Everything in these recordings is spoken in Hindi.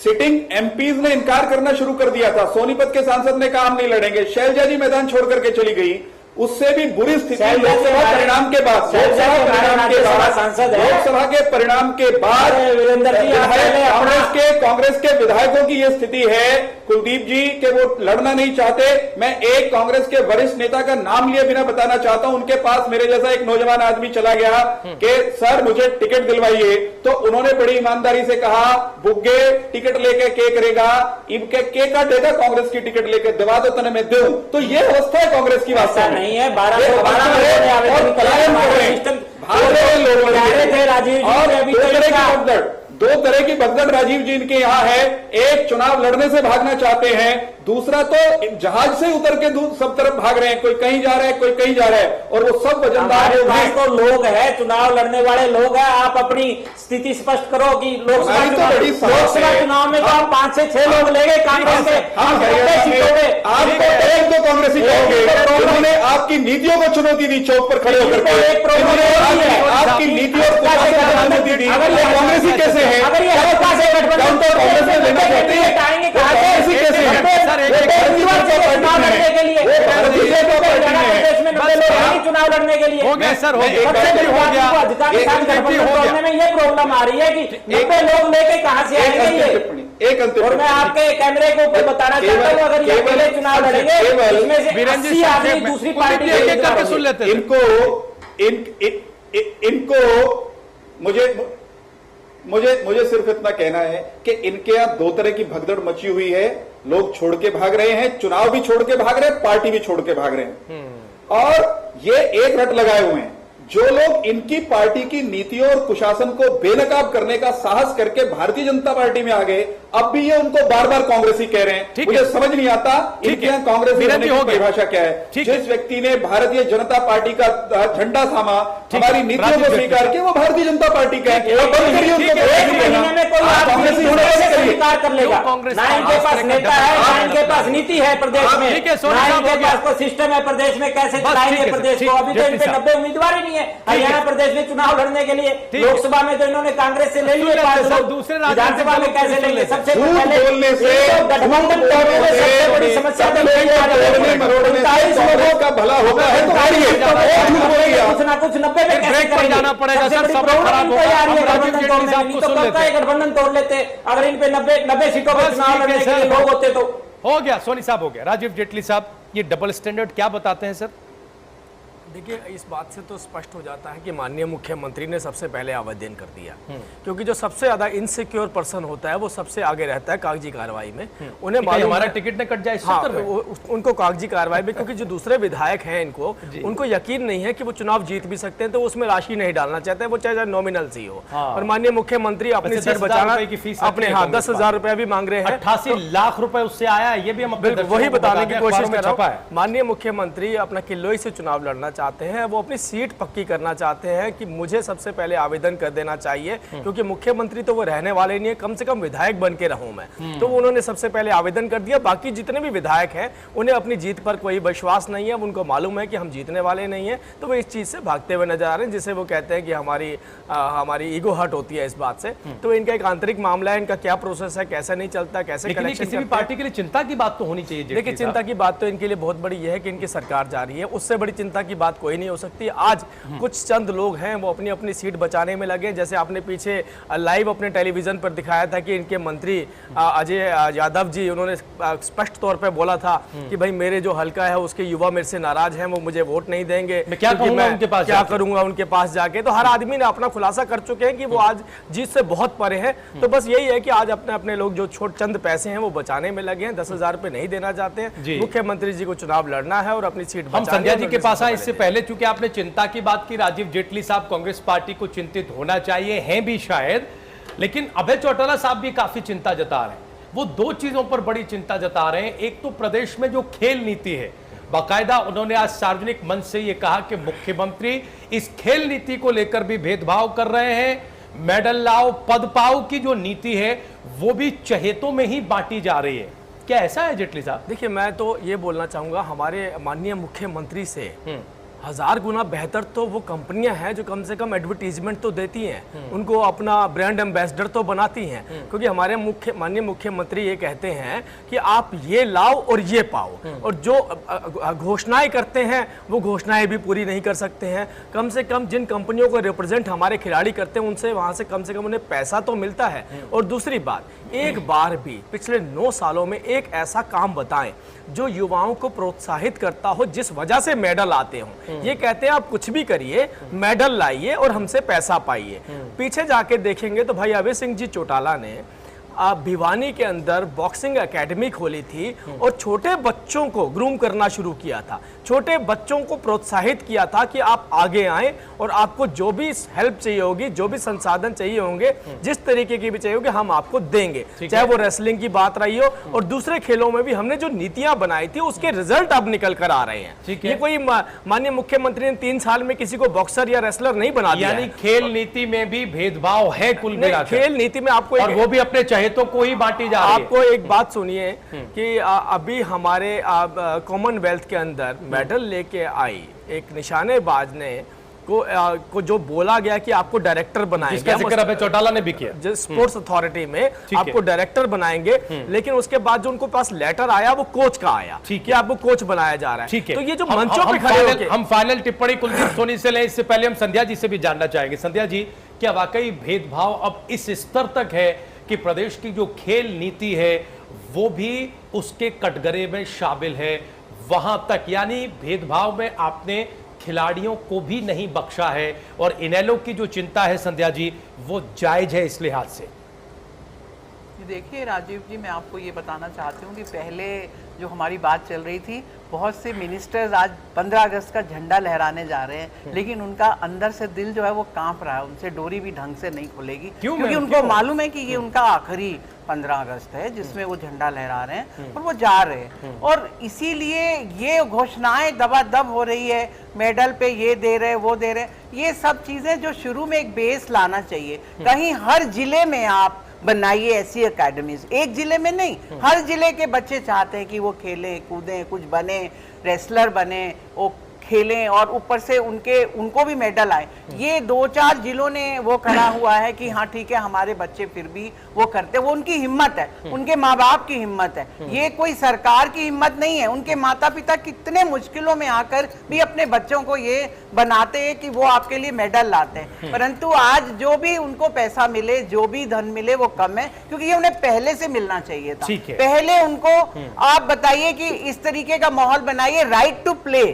सिटिंग एमपीज ने इनकार करना शुरू कर दिया था। सोनीपत के सांसद ने कहा हम नहीं लड़ेंगे, शैलजा जी मैदान छोड़ करके चली गई। उससे भी बुरी स्थिति लोकसभा परिणाम के बाद, लोकसभा के परिणाम के बाद कांग्रेस के विधायकों की यह स्थिति है कुलदीप जी कि वो लड़ना नहीं चाहते। मैं एक कांग्रेस के वरिष्ठ नेता का नाम लिए बिना बताना चाहता हूं। उनके पास मेरे जैसा एक नौजवान आदमी चला गया कि सर मुझे टिकट दिलवाइए, तो उन्होंने बड़ी ईमानदारी से कहा बुग्गे टिकट लेके के करेगा, इनके के का देगा कांग्रेस की टिकट लेके दिवा दो तने मैं दूं। तो ये अवस्था है कांग्रेस की, वास्तव में नहीं है। 12 दो तरह की भगदड़ राजीव जी इनके यहाँ है। एक चुनाव लड़ने से भागना चाहते हैं, दूसरा तो जहाज से उतर के सब तरफ भाग रहे हैं। कोई कहीं जा रहा है, कोई कहीं जा रहा है, और वो सब वजनदार तो लोग हैं, चुनाव लड़ने वाले लोग हैं। आप अपनी स्थिति स्पष्ट करो कि लोकसभा चुनाव में तो हम 5 से 6 लोग लेंगे कांग्रेस से। आपको एक दो कांग्रेसी कहोगे, उन्होंने आपकी नीतियों को चुनौती दी, चौक पर खड़े होकर आपकी नीतियों को चुनौती दी। कांग्रेसी कैसे है? अगर ये गठबंधन तो कांग्रेस में लेना चाहते हैं, कांग्रेसी कैसे है? चुनाव लड़ने के लिए हो गया सर, हो गया। में ये प्रॉब्लम आ रही है कि 90 लोग लेके कहां से आएंगे। एक अंतिम, और मैं आपके कैमरे के ऊपर बताना चाहता हूँ, अगर ये अकेले चुनाव लड़ेंगे इसमें से 80 आदमी दूसरी पार्टी करके सुन लेते हैं। इनको मुझे सिर्फ इतना कहना है कि इनके यहां दो तरह की भगदड़ मची हुई है। लोग छोड़ के भाग रहे हैं, चुनाव भी छोड़ के भाग रहे हैं, पार्टी भी छोड़ के भाग रहे हैं, और ये एक रट लगाए हुए हैं। जो लोग इनकी पार्टी की नीतियों और कुशासन को बेनकाब करने का साहस करके भारतीय जनता पार्टी में आ गए, अब भी ये उनको बार बार कांग्रेसी कह रहे हैं। मुझे समझ नहीं आता इनके यहाँ कांग्रेसी होने की परिभाषा क्या है। जिस व्यक्ति ने भारतीय जनता पार्टी का झंडा थामा, हमारी नीतियों को स्वीकार किया, वो भारतीय जनता पार्टी का है। कांग्रेसी स्वीकार कर लेगा। ना इनके पास नेता है, ना इनके पास नीति है प्रदेश में, ना इनके पास कोई सिस्टम है प्रदेश में कैसे चलाएंगे प्रदेश को। अभी तो इनके 90 उम्मीदवार ही नहीं है हरियाणा प्रदेश में चुनाव लड़ने के लिए। लोकसभा में तो इन्होंने कांग्रेस से ले लिए, दूसरे विधानसभा में कैसे लेंगे? सबसे पहले गठबंधन तोड़ने में सबसे बड़ी समस्या का भला होगा है तो कुछ ना कुछ 90 में कैसे जाना पड़ेगा सर। गठबंधन तोड़ लेते अगर इन पे 90 सीटों पर चुनाव लड़ने के लिए लोग होते तो। हो गया सोनी साहब, हो गया। राजीव जेटली साहब, ये डबल स्टैंडर्ड क्या बताते हैं सर? देखिए, इस बात से तो स्पष्ट हो जाता है कि माननीय मुख्यमंत्री ने सबसे पहले आवेदन कर दिया, क्योंकि जो सबसे ज्यादा इनसिक्योर पर्सन होता है वो सबसे आगे रहता है कागजी कार्रवाई में। उन्हें हमारा टिकट न कट जाए, हाँ, उनको कागजी कार्रवाई में, क्योंकि जो दूसरे विधायक हैं उनको यकीन नहीं है कि वो चुनाव जीत भी सकते हैं, तो उसमें राशि नहीं डालना चाहते, वो चाहे नॉमिनल सी हो। और माननीय मुख्यमंत्री अपनी सीट बचाना अपने 10,000 रुपया भी मांग रहे हैं। 88 लाख रुपए उससे आया, ये भी हम वही बताने की कोशिश कर रहा हूं। माननीय मुख्यमंत्री अपना किल्लोई से चुनाव लड़ना चाहते हैं, वो अपनी सीट पक्की करना चाहते हैं कि मुझे सबसे पहले आवेदन कर देना चाहिए, क्योंकि मुख्यमंत्री तो वो रहने वाले नहीं है, कम से कम विधायक बन के रहूं मैं। तो उन्होंने सबसे पहले आवेदन कर दिया। बाकी जितने भी विधायक हैं उन्हें अपनी जीत पर कोई विश्वास नहीं है, उनको मालूम है कि हम जीतने वाले नहीं है, तो वो इस चीज से भागते हुए नजर आ रहे हैं, जिसे वो कहते हैं कि हमारी ईगो हर्ट होती है इस बात से। तो इनका एक आंतरिक मामला है, इनका क्या प्रोसेस है, कैसे नहीं चलता, कैसे कलेक्शन। किसी भी पार्टी के लिए चिंता की बात तो होनी चाहिए। देखिए, चिंता की बात तो इनके लिए बहुत बड़ी यह है कि इनकी सरकार जा रही है, उससे बड़ी चिंता की बात कोई नहीं हो सकती। आज कुछ चंद लोग हैं वो अपनी अपनी सीट बचाने में लगे। जैसे आपने पीछे लाइव अपने टेलीविजन पर दिखाया था कि इनके मंत्री अजय यादव जी, उन्होंने स्पष्ट तौर पे बोला था कि भाई मेरे जो हल्का है उसके युवा मेरे से नाराज हैं, वो मुझे वोट नहीं देंगे, मैं क्या करूंगा उनके पास जाके। तो हर आदमी ने अपना खुलासा कर चुके हैं कि वो आज जीत से बहुत परे हैं। तो बस यही है कि आज अपने अपने लोग जो चंद पैसे हैं वो बचाने में लगे हैं, 10,000 रुपए नहीं देना चाहते हैं। मुख्यमंत्री जी को चुनाव लड़ना है और अपनी सीट हम संजय जी के पास आए इससे पहले, चूंकि आपने चिंता की बात की, राजीव जेटली साहब कांग्रेस पार्टी को चिंतित होना चाहिए, हैं भी शायद, लेकिन अभय चौटाला साहब भी काफी चिंता जता रहे हैं। वो दो चीजों पर बड़ी चिंता जता रहे हैं। एक तो प्रदेश में जो खेल नीति है, बाकायदा उन्होंने आज सार्वजनिक मंच से यह कहा कि मुख्यमंत्री इस खेल नीति को लेकर भी भेदभाव कर रहे हैं। मेडल लाओ पद पाओ की जो नीति है वो भी चहेतों में ही बांटी जा रही है। क्या ऐसा है जेटली साहब? देखिए, मैं तो ये बोलना चाहूंगा, हमारे माननीय मुख्यमंत्री से 1000 गुना बेहतर तो वो कंपनियां हैं जो कम से कम एडवर्टीजमेंट तो देती हैं, उनको अपना ब्रांड एम्बेसडर तो बनाती हैं। क्योंकि हमारे माननीय मुख्यमंत्री ये कहते हैं कि आप ये लाओ और ये पाओ, और जो घोषणाएं करते हैं वो घोषणाएं भी पूरी नहीं कर सकते हैं। कम से कम जिन कंपनियों को रिप्रेजेंट हमारे खिलाड़ी करते हैं उनसे वहां से कम उन्हें पैसा तो मिलता है। और दूसरी बात, एक बार भी पिछले 9 सालों में एक ऐसा काम बताएं जो युवाओं को प्रोत्साहित करता हो, जिस वजह से मेडल आते हों। ये कहते हैं आप कुछ भी करिए, मेडल लाइए और हमसे पैसा पाइए। पीछे जाके देखेंगे तो भाई अभय सिंह जी चौटाला ने भिवानी के अंदर बॉक्सिंग एकेडमी खोली थी और छोटे बच्चों को ग्रूम करना शुरू किया था, छोटे बच्चों को प्रोत्साहित किया था कि आप आगे आएं और आपको जो भी हेल्प चाहिए होगी, जो भी संसाधन चाहिए होंगे, जिस तरीके की भी चाहिए होगी, हम आपको देंगे। चाहे वो रेसलिंग की बात रही हो और दूसरे खेलों में भी हमने जो नीतियां बनाई थी उसके रिजल्ट अब निकल कर आ रहे हैं। ये कोई माननीय मुख्यमंत्री ने 3 साल में किसी को बॉक्सर या रेसलर नहीं बना दिया। यानी खेल नीति में भी भेदभाव है कुल मिलाकर। खेल नीति में आपको, और वो भी अपने तो कोई बांटी जा रही है। आपको एक बात सुनिए कि अभी हमारे कॉमनवेल्थ के अंदर मेडल लेके आई एक निशानेबाज ने को जो बोला गया कि आपको डायरेक्टर बनाएंगे, जिसका जिक्र अभय चौटाला ने भी किया, स्पोर्ट्स अथॉरिटी में आपको डायरेक्टर बनाएंगे, लेकिन उसके बाद जो उनको पास लेटर आया वो कोच का आया कि आपको कोच बनाया जा रहा है। तो ये जो मंचों पे खड़े हम फाइनल टिप्पणी कुलदीप सोनी से लें, इससे पहले हम संध्या जी से भी जानना चाहेंगे। संध्या जी, क्या वाकई भेदभाव अब इस स्तर तक है कि प्रदेश की जो खेल नीति है वो भी उसके कटघरे में शामिल है वहां तक, यानी भेदभाव में आपने खिलाड़ियों को भी नहीं बख्शा है, और इनेलो की जो चिंता है संध्या जी वो जायज है इस लिहाज से? देखिए राजीव जी, मैं आपको ये बताना चाहती हूँ कि पहले जो हमारी बात चल रही थी, बहुत से मिनिस्टर्स आज 15 अगस्त का झंडा लहराने जा रहे हैं, लेकिन उनका अंदर से दिल जो है वो कांप रहा है, उनसे डोरी भी ढंग से नहीं खुलेगी, क्योंकि उनको मालूम है कि ये उनका आखिरी 15 अगस्त है जिसमें वो झंडा लहरा रहे हैं और वो जा रहे हैं। और इसीलिए ये घोषणाएं दबादब हो रही है, मेडल पे ये दे रहे वो दे रहे, ये सब चीजें जो शुरू में एक बेस लाना चाहिए। कहीं हर जिले में आप बनाइए ऐसी एकेडमीज, एक जिले में नहीं, हर जिले के बच्चे चाहते हैं कि वो खेलें कूदें, कुछ बने, रेसलर बने, वो खेलें और ऊपर से उनको भी मेडल आए। ये 2-4 जिलों ने वो करा हुआ है कि हाँ ठीक है हमारे बच्चे फिर भी वो करते, वो उनकी हिम्मत है, उनके माँ बाप की हिम्मत है, ये कोई सरकार की हिम्मत नहीं है। उनके माता पिता कितने मुश्किलों में आकर भी अपने बच्चों को ये बनाते हैं कि वो आपके लिए मेडल लाते हैं, परंतु आज जो भी उनको पैसा मिले, जो भी धन मिले वो कम है, क्योंकि ये उन्हें पहले से मिलना चाहिए था। पहले उनको आप बताइए कि इस तरीके का माहौल बनाइए, राइट टू प्ले,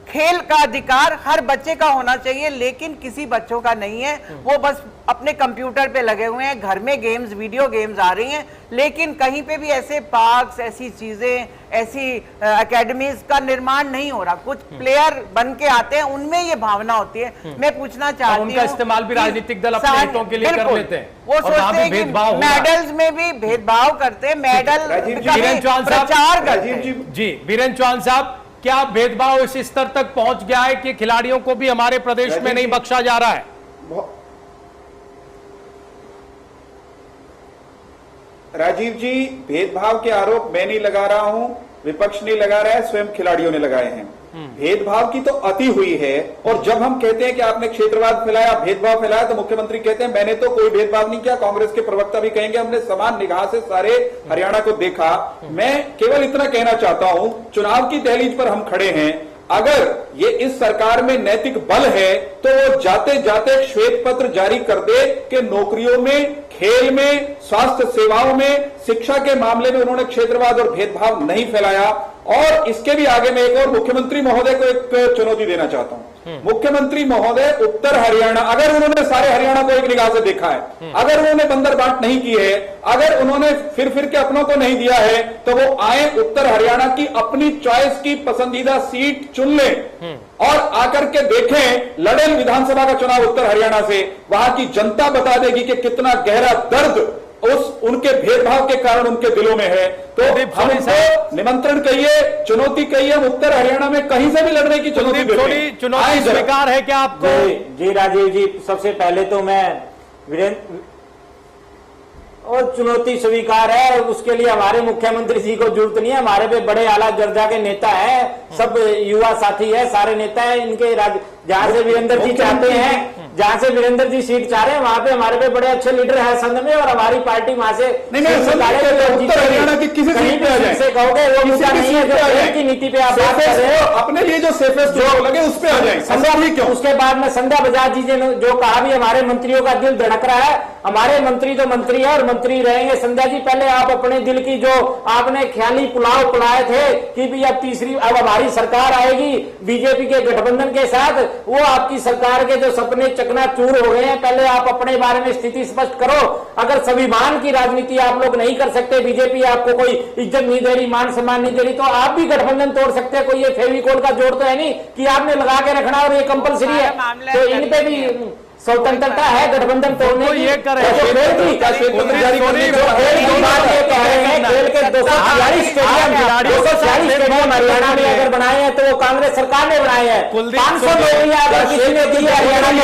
खेल का अधिकार हर बच्चे का होना चाहिए, लेकिन किसी बच्चों का नहीं है। वो बस अपने कंप्यूटर पे लगे हुए हैं, घर में गेम्स, वीडियो गेम्स आ रही हैं, लेकिन कहीं पे भी ऐसे पार्क्स, ऐसी चीजें, ऐसी एकेडमीज का निर्माण नहीं हो रहा। कुछ प्लेयर बन के आते हैं, उनमें ये भावना होती है। मैं पूछना चाहती हूँ, उनका इस्तेमाल भी राजनीतिक दल अपने हितों के लिए कर लेते हैं, वो सोचते हैं कि मेडल्स में भी भेदभाव करते हैं, मेडल प्रचार करते हैं। जी वीरेंद्र चौहान साहब, क्या भेदभाव इस स्तर तक पहुंच गया है कि खिलाड़ियों को भी हमारे प्रदेश में नहीं बख्शा जा रहा है? राजीव जी, भेदभाव के आरोप मैं नहीं लगा रहा हूं, विपक्ष नहीं लगा रहा है, स्वयं खिलाड़ियों ने लगाए हैं। भेदभाव की तो अति हुई है, और जब हम कहते हैं कि आपने क्षेत्रवाद फैलाया, भेदभाव फैलाया, तो मुख्यमंत्री कहते हैं मैंने तो कोई भेदभाव नहीं किया। कांग्रेस के प्रवक्ता भी कहेंगे हमने समान निगाह से सारे हरियाणा को देखा। मैं केवल इतना कहना चाहता हूं, चुनाव की दहलीज पर हम खड़े हैं, अगर ये इस सरकार में नैतिक बल है तो वो जाते जाते श्वेत पत्र जारी कर दे कि नौकरियों में, खेल में, स्वास्थ्य सेवाओं में, शिक्षा के मामले में उन्होंने क्षेत्रवाद और भेदभाव नहीं फैलाया। और इसके भी आगे मैं एक और मुख्यमंत्री महोदय को एक चुनौती देना चाहता हूं। मुख्यमंत्री महोदय, उत्तर हरियाणा, अगर उन्होंने सारे हरियाणा को एक निगाह से देखा है, अगर उन्होंने बंदर बांट नहीं की है, अगर उन्होंने फिर के अपनों को नहीं दिया है, तो वो आए उत्तर हरियाणा की अपनी चॉइस की पसंदीदा सीट चुन लें और आकर के देखें, लड़े विधानसभा का चुनाव उत्तर हरियाणा से, वहां की जनता बता देगी कि कितना गहरा दर्द उनके भेदभाव के कारण उनके दिलों में है। तो हम इसे निमंत्रण कहिए, चुनौती कहिए, हम उत्तर हरियाणा में कहीं से भी लड़ने की चुनौती स्वीकार है क्या आपको? जी राजीव जी, सबसे पहले तो मैं वीरेंद्र और चुनौती स्वीकार है, उसके लिए हमारे मुख्यमंत्री जी को जरूरत नहीं है। हमारे पे बड़े आला दर्जा के नेता है, सब युवा साथी है, सारे नेता है इनके जहां से वीरेंद्र जी चाहते हैं, जहां से वीरेंद्र जी सीट चाह रहे हैं वहां पे हमारे पे बड़े अच्छे लीडर है संघ में, और हमारी पार्टी वहां से हरियाणा की किसी सीट पे आ जाए से कहोगे वो मुद्दा नहीं है जो की नीति पे आप बात कर रहे हो, अपने लिए जो सेफेस्ट जो लगे उस पे आ जाए। संध्या भी क्यों? उसके बाद में संध्या बजाज जी ने जो कहा भी हमारे मंत्रियों का दिल धड़क रहा है, हमारे मंत्री तो मंत्री है और मंत्री रहेंगे। संध्या जी पहले आप अपने दिल की जो आपने ख्याली पुलाव पुलाए थे कि भी अब हमारी सरकार आएगी बीजेपी के गठबंधन के साथ, वो आपकी सरकार के जो सपने चकनाचूर हो गए हैं। पहले आप अपने बारे में स्थिति स्पष्ट करो। अगर स्वाभिमान की राजनीति आप लोग नहीं कर सकते, बीजेपी आपको कोई इज्जत नहीं दे रही, मान सम्मान नहीं दे रही, तो आप भी गठबंधन तोड़ सकते हैं। कोई ये फेविकोल का जोड़ तो है नहीं कि आपने लगा के रखना और ये कंपलसरी है, तो इन पे भी स्वतंत्रता है गठबंधन तोड़ने की। ये करे खेल के 246 स्टेडियम हरियाणा में अगर बनाए हैं तो वो कांग्रेस सरकार ने बनाए हैं। 500 लोग अगर किसी ने दी है हरियाणा में,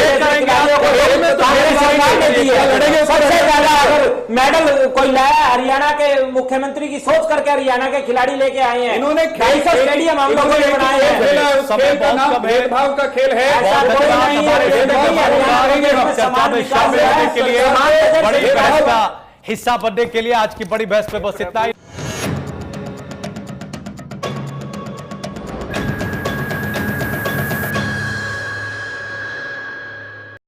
कांग्रेस सरकार ने दी है। सबसे ज्यादा अगर मेडल कोई लाया हरियाणा के मुख्यमंत्री की सोच करके हरियाणा के खिलाड़ी लेके आए हैं। इन्होंने 250 स्टेडियम हम लोगों ने बनाए हैं। भेदभाव का खेल है, के लिए बड़ी बहस का हिस्सा बनने के लिए आज की बड़ी बहस में बस इतना ही।